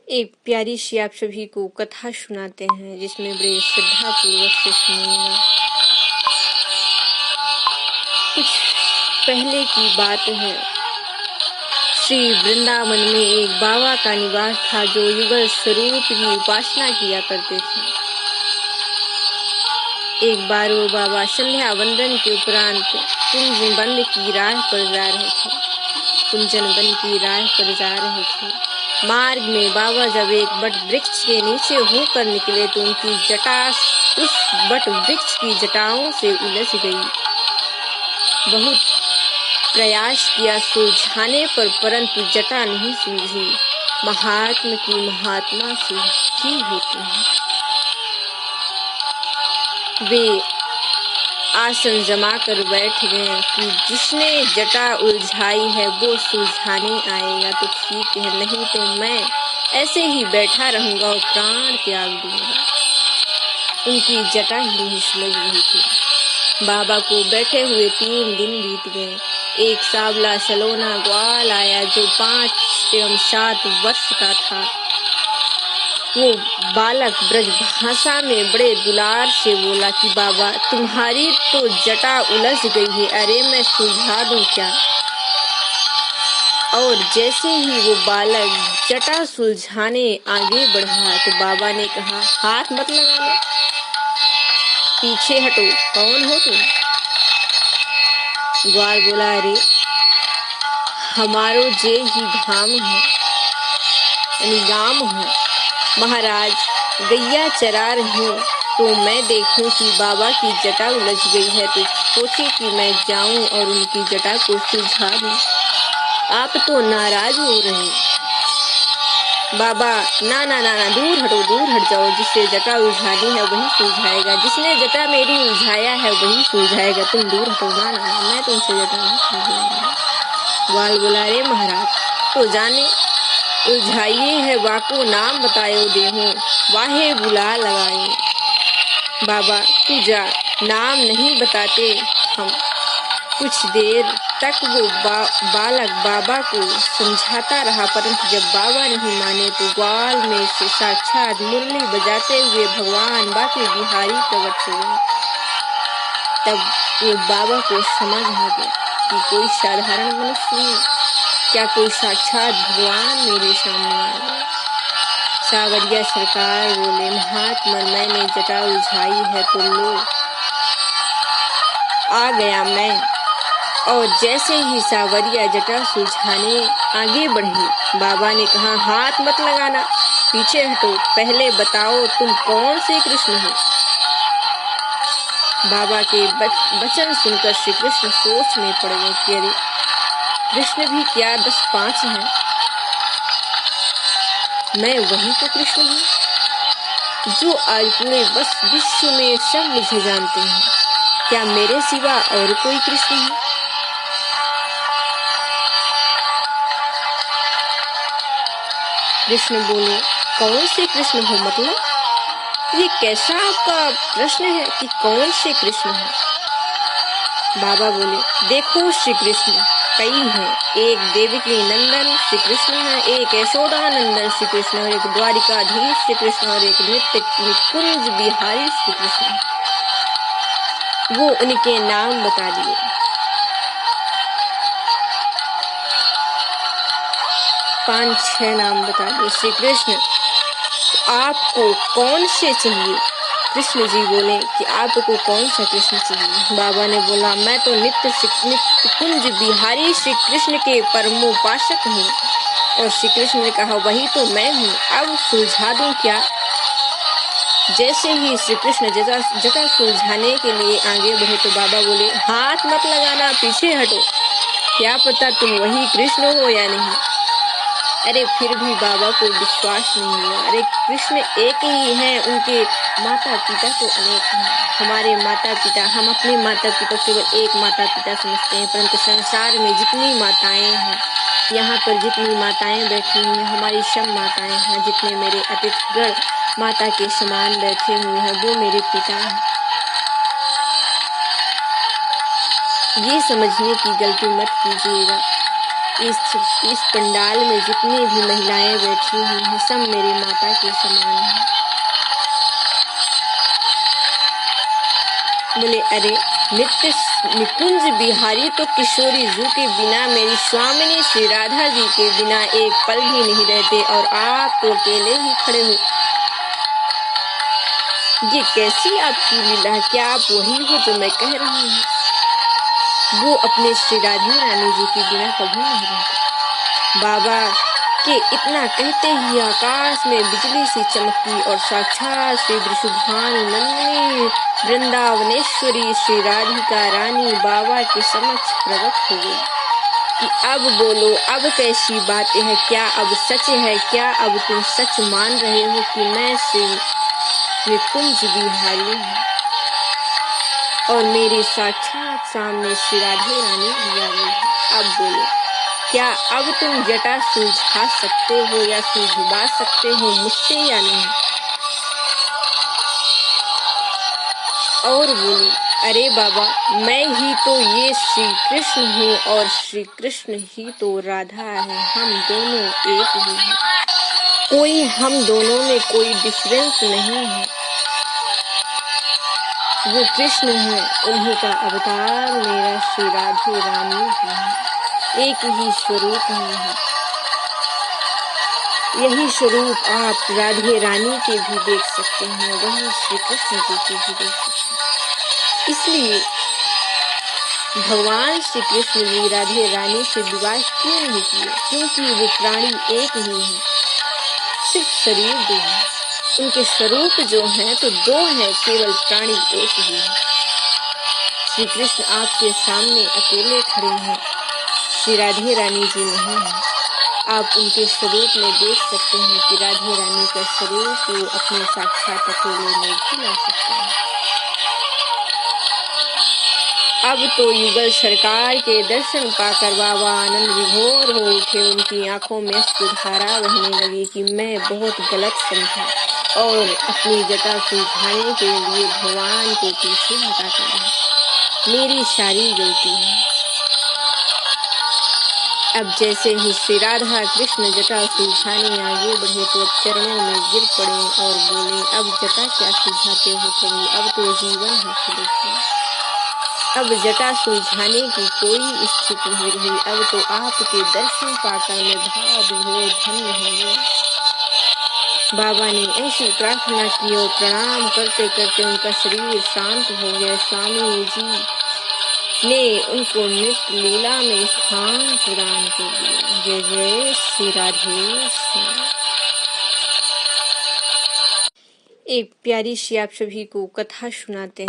एक प्यारी सी आप सभी को कथा सुनाते हैं, जिसमें बड़े श्रद्धा पूर्वक से सुनिएगा। कुछ पहले की बात है। श्री वृंदावन में एक बाबा का निवास था, जो युगल स्वरूप की उपासना किया करते थे। एक बार वो बाबा संध्या वंदन के उपरांत कुंजन की राह पर जा रहे थे। मार्ग में बाबा जब एक बट वृक्ष के नीचे होकर निकले तो उनकी जटा उस बट वृक्ष की जटाओं से उलझ गई। बहुत प्रयास किया सुलझाने पर, परंतु जटा नहीं सुलझी। महात्मा की महात्मा से ही होती है। वे आसन जमा कर बैठ गए कि जिसने जटा उलझाई है वो सुलझाने आएगा तो ठीक है, नहीं तो मैं ऐसे ही बैठा रहूंगा और प्राण त्याग दूंगा। उनकी जटा ही नहीं सुलझ रही थी। बाबा को बैठे हुए 3 दिन बीत गए। एक सावला सलोना ग्वाल आया, जो 5 एवं 7 वर्ष का था। वो बालक ब्रज भाषा में बड़े दुलार से बोला कि बाबा, तुम्हारी तो जटा उलझ गई है, अरे मैं सुलझा दूं क्या? और जैसे ही वो बालक जटा सुलझाने आगे बढ़ा तो बाबा ने कहा, हाथ मत लगाना, पीछे हटो, कौन हो तुम? ग्वाल बोला, अरे हमारो जे ही धाम है, यानी गांव है। महाराज गैया चरा रही हूँ तो मैं देखूं कि बाबा की जटा उलझ गई है, तो सोची कि मैं जाऊं और उनकी जटा को सुलझा दूं। आप तो नाराज हो रहे हैं। बाबा, ना ना ना ना, दूर हट जाओ। जिससे जटा उलझानी है वही सुलझाएगा, जिसने जटा मेरी उलझाया है वही सुलझाएगा। तुम दूर हटो। ना ना ना, मैं तुमसे जटा नहीं सुलझाऊंगा। ग्वाल बोला, रे महाराज, तो जाने उलझाइए है, वाको नाम बतायो देहूं, वाहे बुला लगाए। बाबा, तू जा, नाम नहीं बताते हम। कुछ देर तक वो बालक बाबा को समझाता रहा, परंतु जब बाबा नहीं माने तो ग्वाल में से साक्षात मुरली बजाते हुए भगवान बाके बिहारी प्रकट हो गए। तब वो बाबा को समझ आ गया कि कोई साधारण मनुष्य नहीं, क्या कोई साक्षात भगवान मेरे सामने आ गए। सावरिया सरकार बोले, महात्मा, मैंने जटा उलझाई है तो लो, आ गया मैं। और जैसे ही सावरिया जटा सुलझाने आगे बढ़ी, बाबा ने कहा, हाथ मत लगाना, पीछे हटो, पहले बताओ तुम कौन से कृष्ण हो? बाबा के वचन सुनकर श्री कृष्ण सोच में पड़ गए कि अरे, कृष्ण भी क्या 10-5 हैं, मैं वही तो कृष्ण हूँ जो आज पूरे विश्व में सब मुझे जानते हैं। क्या मेरे सिवा और कोई कृष्ण है? कृष्ण बोले, कौन से कृष्ण हो? मतलब ये कैसा आपका प्रश्न है कि कौन से कृष्ण है? बाबा बोले, देखो श्री कृष्ण कई हैं। एक देवकी नंदन श्री कृष्ण है, एक यशोदा नंदन श्री कृष्ण, और एक द्वारिकाधीश श्री कृष्ण, और एक नित्य कुंज बिहारी श्री कृष्ण। वो उनके नाम बता दिए। 5-6 नाम बता दिए। श्री कृष्ण, आपको कौन से चाहिए? कृष्ण जी बोले कि आपको कौन सा कृष्ण चाहिए? बाबा ने बोला, मैं तो नित्य कुंज बिहारी श्री कृष्ण के परमोपासक हूँ। और श्री कृष्ण ने कहा, वही तो मैं हूँ, अब सुलझा दूं क्या? जैसे ही श्री कृष्ण जटा सुलझाने के लिए आगे बढ़े तो बाबा बोले, हाथ मत लगाना, पीछे हटो, क्या पता तुम वही कृष्ण हो या नहीं। अरे फिर भी बाबा को विश्वास नहीं हुआ। अरे कृष्ण एक ही हैं, उनके माता पिता तो अनेक हैं। हमारे माता पिता, हम अपने माता पिता केवल एक माता पिता समझते हैं, परंतु संसार में जितनी माताएं हैं, यहाँ पर जितनी माताएं बैठी हुई हैं, हमारी सब माताएं हैं। जितने मेरे अतिथिगण माता के समान बैठे हुए हैं, वो मेरे पिता हैं। ये समझने की गलती मत कीजिएगा इस पंडाल में जितनी भी महिलाएं बैठी हुई हैं सब मेरी माता के समान हैं। बोले अरे नित्य निकुंज बिहारी तो किशोरी जू के बिना मेरी स्वामिनी श्री राधा जी के बिना एक पल भी नहीं रहते और आप तो अकेले ही खड़े हो। ये कैसी आपकी लीला है? क्या आप वही हो जो मैं कह रहा हूँ? वो अपने श्री राधा रानी जी के बिना कभी नहीं रहते। बाबा के इतना कहते ही आकाश में बिजली सी चमकी और साक्षात श्री वृषभानु नंदिनी वृंदावनेश्वरी श्री राधिका रानी बाबा के समक्ष प्रकट हो गई कि अब बोलो, अब कैसी बातें हैं? क्या अब सच है? क्या अब तुम सच मान रहे हो कि मैं श्री निकुंज बिहारी हूँ और मेरे साक्षात सामने श्री राधे रानी भी आ गई है? अब बोलो, क्या अब तुम जटा सुलझा सकते हो या सुलझा सकते हो मुझसे या नहीं? और बोली अरे बाबा, मैं ही तो ये श्री कृष्ण हूँ और श्री कृष्ण ही तो राधा है। हम दोनों एक ही हैं, कोई हम दोनों में कोई डिफरेंस नहीं है। वो कृष्ण है, उन्हीं का अवतार मेरा श्री राधे रानी भी है। एक ही स्वरूप है। यही स्वरूप आप राधे रानी के भी देख सकते हैं, वही श्री कृष्ण जी के भी देख सकते हैं। इसलिए भगवान श्री कृष्ण जी राधे रानी से विवाह क्यों नहीं किए? क्योंकि वो प्राणी एक ही है, सिर्फ शरीर दो है। उनके स्वरूप जो हैं तो दो हैं, केवल प्राणी एक ही है। श्री कृष्ण आपके सामने अकेले खड़े हैं, श्री राधे रानी जी नहीं है। आप उनके स्वरूप में देख सकते हैं कि राधे रानी का स्वरूप वो अपने साक्षात अकेले में भी ला सकते हैं। अब तो युगल सरकार के दर्शन पाकर बाबा आनंद विभोर हो उठे। उनकी आंखों में अश्रुधारा बहने लगी कि मैं बहुत गलत समझा और अपनी जटा सुलझाने के लिए भगवान को पीछे हटाता रहा। मेरी सारी गलती है। अब जैसे ही श्री राधा कृष्ण जटा सुलझाने आगे बढ़े तो अब चरणों में गिर पड़े और बोले, अब जटा क्या सुलझाते हो प्रभु? अब तो जीवन है सुलझा। अब जटा सुलझाने की कोई स्थिति नहीं रही। अब तो आपके दर्शन पाकर मैं भाव विभोर धन्य हो गया। बाबा ने ऐसी प्रार्थना की और प्रणाम करते करते उनका शरीर शांत हो गया। स्वामी जी ने उनको नृत्य लीला में स्थान प्रदान कर दिया। जय जय श्री राधे श्याम। एक प्यारी सी आप सभी को कथा सुनाते हैं।